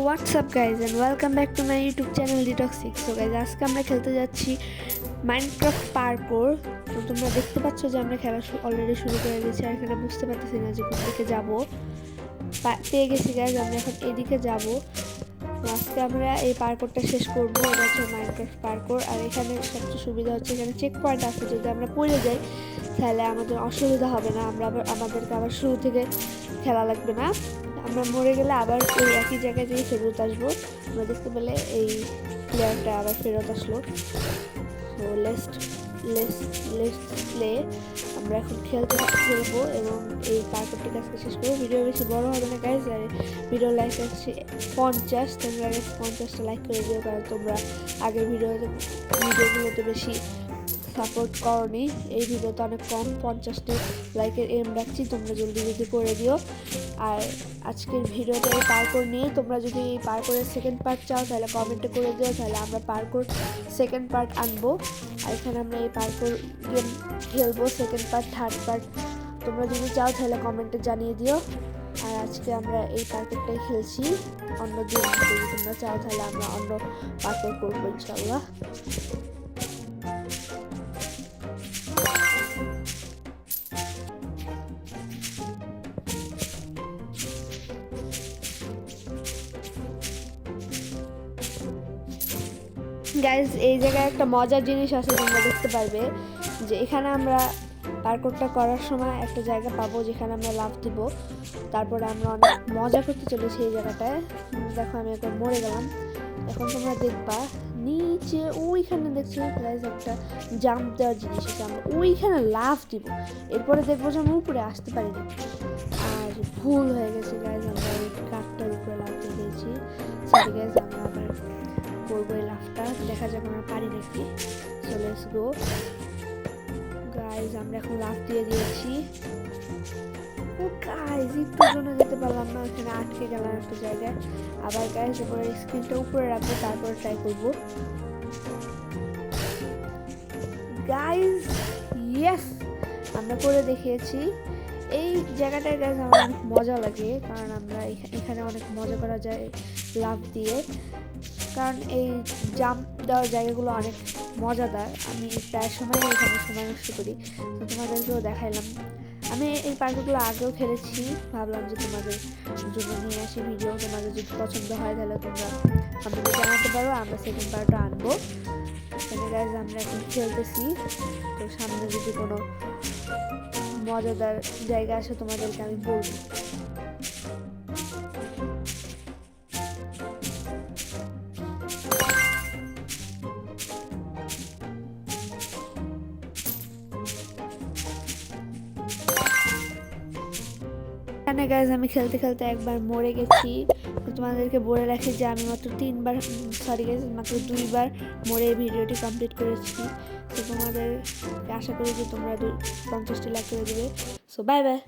WhatsApp guys and welcome back to my YouTube channel ডিটক্সিক্স। তো guys আজকে আমরা খেলতে যাচ্ছি মাইনক্রাফট পার্কোর। তো তোমরা দেখতে পাচ্ছ যে আমরা খেলা অলরেডি শুরু করে দিয়েছি, আর এখানে বুঝতে পারতেছি না যে কোন দিকে যাবো। পেয়ে গেছি গাইজ, আমরা এখন এদিকে যাবো। আজকে আমরা এই পার্কোরটা শেষ করবো। এটা হচ্ছে মাইনক্রাফট পার্কোর, আর এখানে সবচেয়ে সুবিধা হচ্ছে এখানে চেক পয়েন্ট আছে। যদি আমরা পড়ে যাই তাহলে আমাদের অসুবিধা হবে না, আমাদেরকে আবার শুরু থেকে খেলা লাগবে না। আমরা মরে গেলে আবার ওই একই জায়গায় থেকে ফেরত আসবো। আমরা দেখতে পেলে এই প্লেয়ারটা আবার ফেরত আসলো। তো লেটস প্লে। আমরা এখন খেলবো এবং এই পার্কটি আজকে শেষ করবো। ভিডিও বেশি বড় হবে না গাইজ, আর ভিডিও লাইক আছে 50। তোমরা 50টা লাইক করে দিও, কারণ তোমরা আগের ভিডিওগুলোতে বেশি সাপোর্ট করনি। এই ভিডিওতে অনেক কম 50টি লাইকের এম রাখছি, তোমরা জলদি করে দিও। আর আজকের ভিডিওটা এই পার্কোর নিয়ে, তোমরা যদি এই পার্কোরের সেকেন্ড পার্ট চাও তাহলে কমেন্টে করে দিও, তাহলে আমরা পার্কোর সেকেন্ড পার্ট আনবো। আর এখানে আমরা এই পার্কোর গেম খেলবো সেকেন্ড পার্ট, থার্ড পার্ট। তোমরা যদি চাও তাহলে কমেন্টে জানিয়ে দিও। আর আজকে আমরা এই পার্কোরটাই খেলছি। অন্য দিন যদি তোমরা চাও তাহলে আমরা অন্য পার্কোর করবো ইনশাল্লাহ। গাইজ, এই জায়গায় একটা মজার জিনিস আছে, তোমরা দেখতে পারবে যে এখানে আমরা পার্কোরটা করার সময় একটা জায়গা পাবো যেখানে আমরা লাফ দিব। তারপরে আমরা অনেক মজা করতে চলেছি এই জায়গাটায়। দেখো আমি একবার মরে গেলাম। এখন তোমরা দেখবা নিচে ওইখানে দেখছি গাইজ একটা জাম্প দেওয়ার জিনিস আছে, আমরা ওইখানে লাফ দিব। এরপরে দেখবো যে আমি উপরে আসতে পারি না, আর ভুল হয়ে গেছে গাইজ, আমরা ওই কাঠটার উপরে লাফ দিয়ে দিয়েছি। সরি গাইজ, আমরা আবার করবো এই লাফটা, দেখা যাক আমরা পারি নাকি। সো লেটস গো গাইজ, আমরা এখন লাফ দিয়ে দিয়েছি। ও গাইজ, একটু জন্য যেতে পারলাম না, ওখানে আটকে গেলাম একটা জায়গায়। আবার গাইজ এরপরে স্ক্রিনটা উপরে রাখবো, তারপরে ট্রাই করবো। গাইজ ইয়েস, আমরা করে দেখিয়েছি। এই জায়গাটায় গাইজ আমার অনেক মজা লাগে, কারণ আমরা এখানে অনেক মজা করা যায় লাফ দিয়ে, কারণ এই জাম্প দেওয়ার জায়গাগুলো অনেক মজাদার। আমি প্রায় সময় এখানে সময় নষ্ট করি, তো তোমাদেরকেও দেখাইলাম। আমি এই পার্কগুলো আগেও খেলেছি, ভাবলাম যে তোমাদের জন্য নিয়ে আসি ভিডিও। তোমাদের যদি পছন্দ হয় তাহলে তোমরা আমাদের জানাতে পারো, আমরা সেকেন্ড পার্টটা আনবো। এখানে গাইজ আমরা এখন খেলতেছি, তো সামনে যদি কোনো মজাদার জায়গা আসে তোমাদেরকে আমি বলবো। এখানে গাইজ আমি খেলতে খেলতে একবার মরে গেছি। তোমাদেরকে বলে রাখি যে আমি মাত্র 2বার মরে এই ভিডিওটি কমপ্লিট করেছি। তো তোমাদের আশা করি যে তোমরা 50টি লাইক করে দেবে। So bye bye.